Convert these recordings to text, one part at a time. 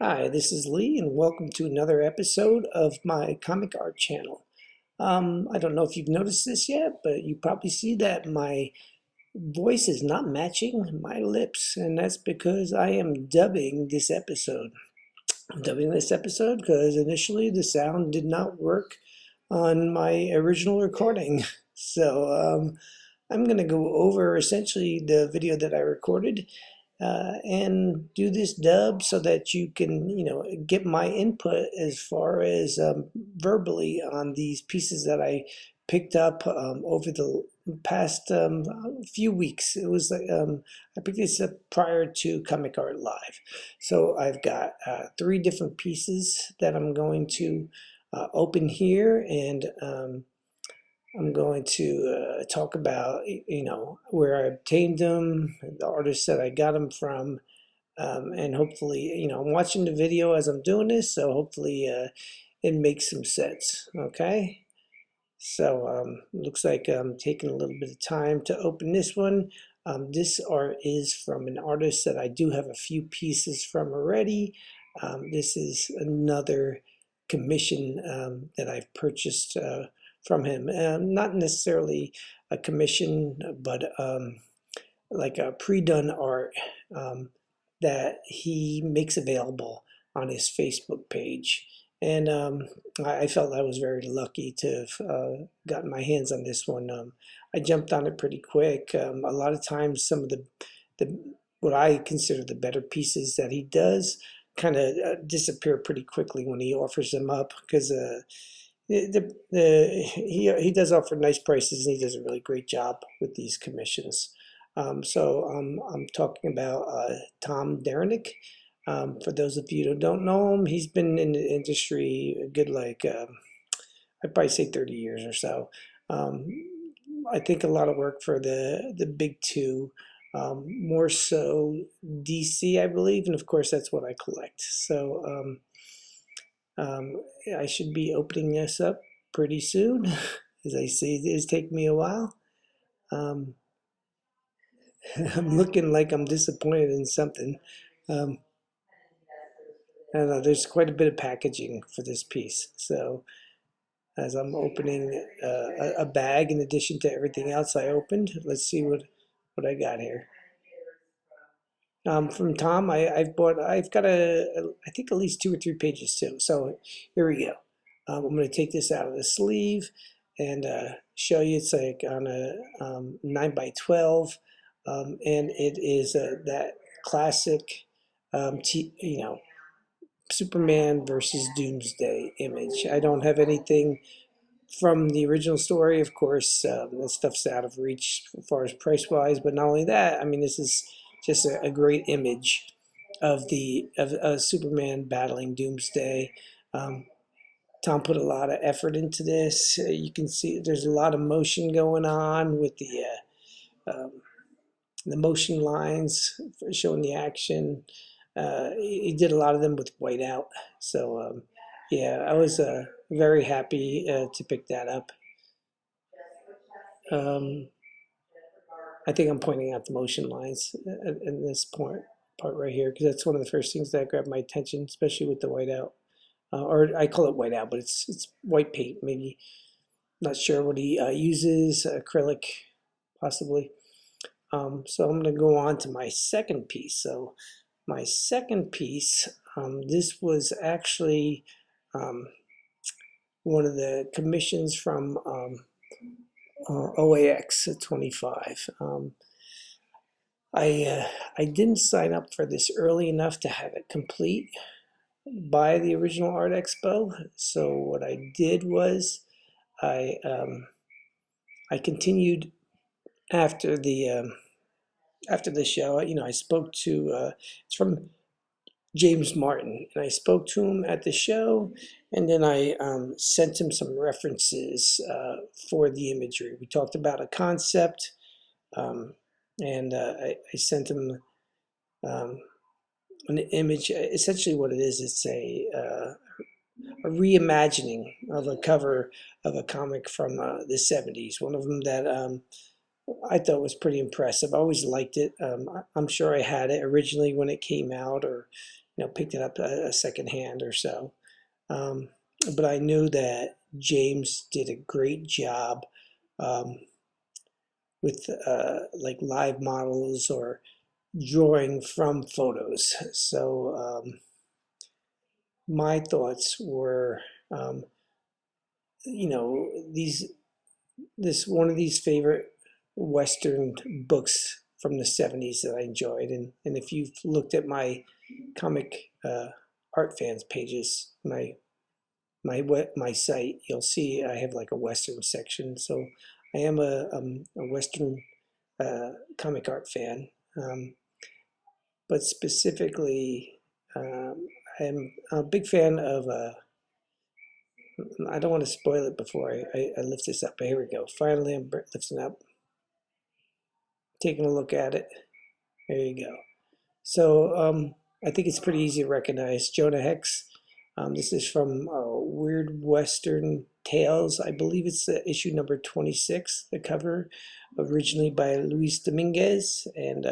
Hi, this is Lee, and welcome to another episode of my comic art channel. I don't know if you've noticed this yet, but you probably see that my voice is not matching my lips, and that's because I am dubbing this episode. I'm dubbing this episode because initially the sound did not work on my original recording. So I'm going to go over essentially the video that I recorded and do this dub so that you can, get my input as far as verbally on these pieces that I picked up over the past few weeks. It was like I picked this up prior to Comic Art Live. So I've got three different pieces that I'm going to open here, and I'm going to talk about, where I obtained them, the artists that I got them from, and hopefully, I'm watching the video as I'm doing this, so hopefully it makes some sense, okay? So looks like I'm taking a little bit of time to open this one. This art is from an artist that I do have a few pieces from already. This is another commission that I've purchased from him. Not necessarily a commission, but like a pre-done art that he makes available on his Facebook page. And I felt I was very lucky to have gotten my hands on this one. I jumped on it pretty quick. A lot of times, some of the what I consider the better pieces that he does kind of disappear pretty quickly when he offers them up because he does offer nice prices, and he does a really great job with these commissions. I'm talking about Tom Derenick. For those of you who don't know him, he's been in the industry a good I'd probably say 30 years or so. Um, I think a lot of work for the big two, more so DC, I believe, and of course that's what I collect. So I should be opening this up pretty soon. As I say, it is taking me a while. Um, I'm looking like I'm disappointed in something. Um, I don't know, there's quite a bit of packaging for this piece. So as I'm opening a bag in addition to everything else I opened, let's see what I got here. From Tom, I've got I think at least two or three pages too. So here we go. I'm going to take this out of the sleeve and show you. It's like on a 9 by 12, and it is that classic, Superman versus Doomsday image. I don't have anything from the original story, of course. That stuff's out of reach as far as price wise, but not only that, I mean, this is just a great image of Superman battling Doomsday. Um, Tom put a lot of effort into this. You can see there's a lot of motion going on with the motion lines showing the action. He did a lot of them with whiteout. So yeah, I was very happy to pick that up. Um, I think I'm pointing out the motion lines in this part right here because that's one of the first things that grabbed my attention, especially with the whiteout. Or I call it whiteout, but it's white paint. Maybe not sure what he uses, acrylic possibly. So I'm going to go on to my second piece. So my second piece, this was actually um, one of the commissions from OAX 25. I didn't sign up for this early enough to have it complete by the original Art Expo. So what I did was I continued after the show. I spoke to it's from James Martin, and I spoke to him at the show, and then I sent him some references for the imagery. We talked about a concept, um, and I sent him um, an image. Essentially, what it is, it's a reimagining of a cover of a comic from the 70s. One of them that I thought was pretty impressive. I always liked it. I'm sure I had it originally when it came out, or picked it up a second hand or so. But I knew that James did a great job um, with like live models or drawing from photos. So my thoughts were, um, this one of these favorite Western books from the 70s that I enjoyed. And if you've looked at my comic art fans pages, my site, you'll see I have like a Western section. So I am a Western comic art fan, but specifically, I'm a big fan of. I don't want to spoil it before I lift this up, but here we go. Finally, I'm lifting up, taking a look at it. There you go. So I think it's pretty easy to recognize Jonah Hex. This is from Weird Western Tales. I believe it's issue number 26, the cover, originally by Luis Dominguez. And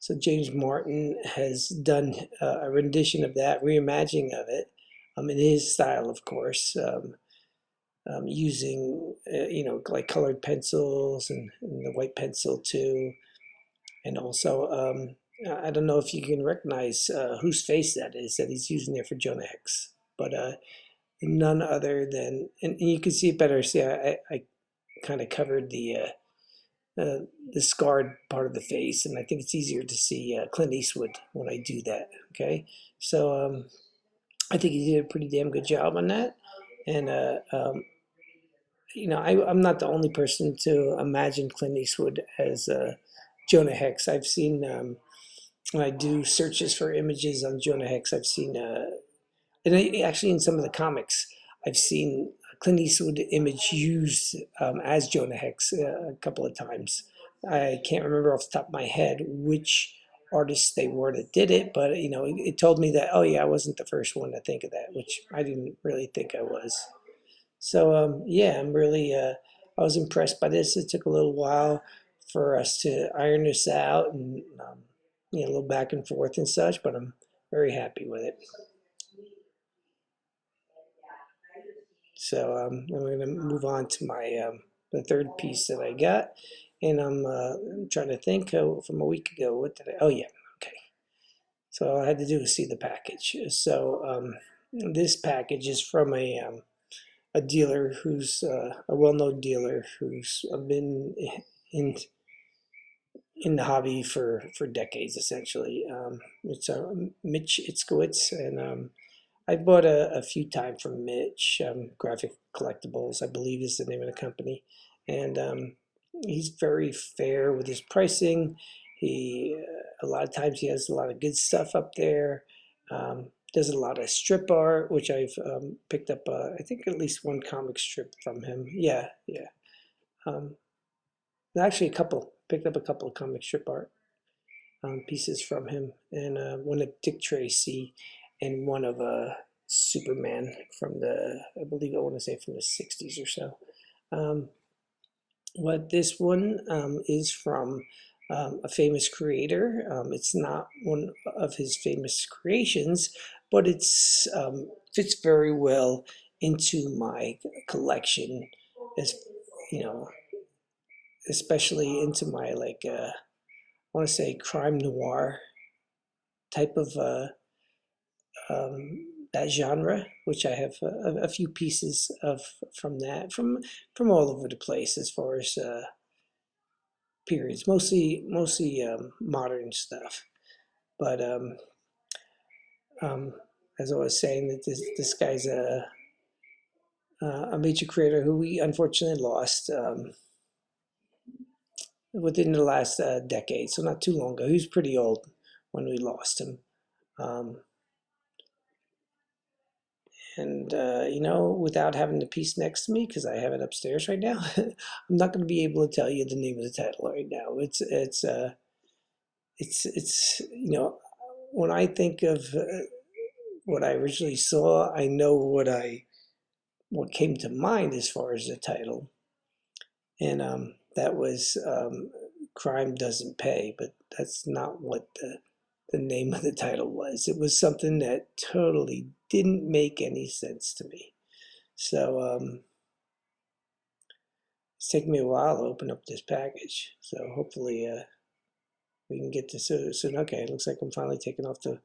so James Martin has done a rendition of that, reimagining of it, in his style, of course, using, like colored pencils and the white pencil too. And also, I don't know if you can recognize whose face that is that he's using there for Jonah Hex, but none other than, and you can see it better. See, I kind of covered the scarred part of the face, and I think it's easier to see Clint Eastwood when I do that. Okay, so I think he did a pretty damn good job on that, and I'm not the only person to imagine Clint Eastwood as Jonah Hex. I've seen when I do searches for images on Jonah Hex, I've seen, actually in some of the comics, I've seen Clint Eastwood image used as Jonah Hex a couple of times. I can't remember off the top of my head which artists they were that did it, but it told me that, oh yeah, I wasn't the first one to think of that, which I didn't really think I was. So yeah, I was impressed by this. It took a little while for us to iron this out, and a little back and forth and such, but I'm very happy with it. So we're going to move on to my the third piece that I got, and I'm trying to think from a week ago. What did I? Oh yeah, okay. So all I had to do was see the package. So this package is from a dealer who's a well-known dealer who's been in the hobby for decades, essentially. It's Mitch Itzkowitz, and I bought a few times from Mitch. Graphic Collectibles, I believe, is the name of the company, and he's very fair with his pricing. He a lot of times he has a lot of good stuff up there. Does a lot of strip art, which I've picked up. I think at least one comic strip from him. Yeah, yeah. Um, Actually, a couple. Picked up a couple of comic strip art pieces from him, and one of Dick Tracy, and one of Superman from I believe I want to say from the 60s or so. What this one is from a famous creator. It's not one of his famous creations, but it's fits very well into my collection, as you know, especially into my I want to say crime noir type of that genre, which I have a few pieces of from that from all over the place as far as periods, mostly modern stuff. But um, as I was saying, that this guy's a major creator who we unfortunately lost within the last decade, so not too long ago. He was pretty old when we lost him. Um, and without having the piece next to me, because I have it upstairs right now, I'm not going to be able to tell you the name of the title right now. It's when I think of what I originally saw, I know what came to mind as far as the title, and that was "Crime Doesn't Pay," but that's not what the name of the title was. It was something that totally didn't make any sense to me. So it's taken me a while to open up this package. So hopefully we can get this soon. Okay, it looks like I'm finally taking off the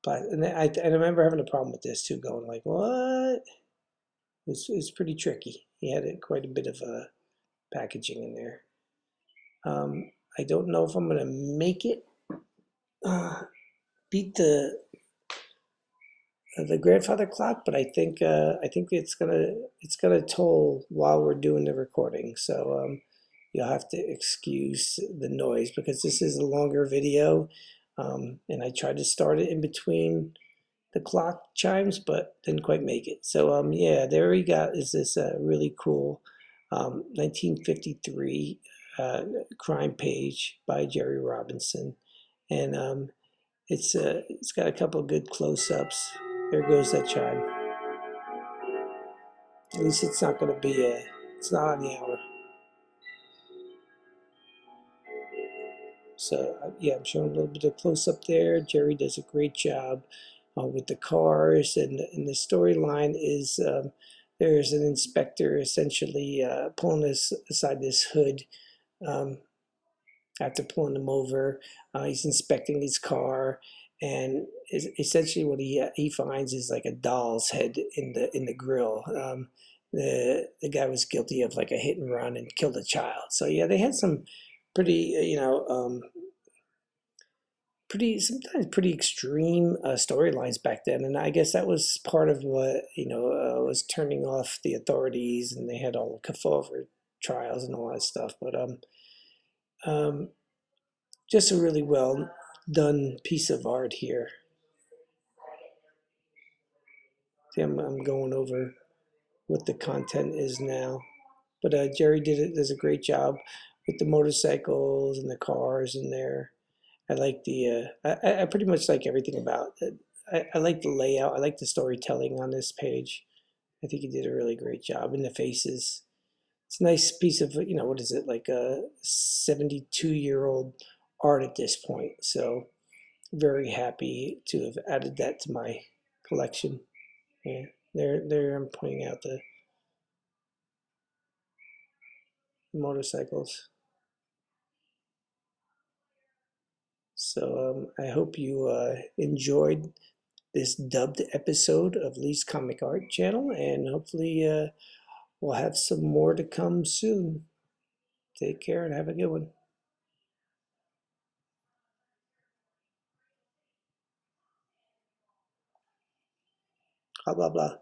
plastic. And I remember having a problem with this too, going like, what? It's pretty tricky. He had quite a bit of packaging in there. I don't know if I'm gonna make it beat the grandfather clock, but I think it's gonna toll while we're doing the recording. So you'll have to excuse the noise because this is a longer video, and I tried to start it in between the clock chimes, but didn't quite make it. So yeah, there we got is this really cool 1953 crime page by Jerry Robinson, and it's got a couple of good close-ups. There goes that chime. At least it's not going to be it's not on the hour. So yeah, I'm showing a little bit of close-up there. Jerry does a great job with the cars, and the storyline is there's an inspector essentially pulling this aside this hood um, after pulling him over. He's inspecting his car, and essentially what he finds is like a doll's head in the grill. The guy was guilty of like a hit and run and killed a child. So yeah, they had some pretty pretty sometimes pretty extreme storylines back then, and I guess that was part of what was turning off the authorities, and they had all Kefauver trials and all that stuff. But um, just a really well done piece of art here. See, I'm going over what the content is now, but Jerry does a great job with the motorcycles and the cars in there. I like the I pretty much like everything about it. I like the layout. I like the storytelling on this page. I think he did a really great job in the faces. It's a nice piece of, what is it, like a 72-year-old art at this point. So very happy to have added that to my collection. Yeah, there I'm pointing out the motorcycles. So I hope you enjoyed this dubbed episode of Lee's Comic Art Channel, and hopefully we'll have some more to come soon. Take care and have a good one. Blah, blah, blah.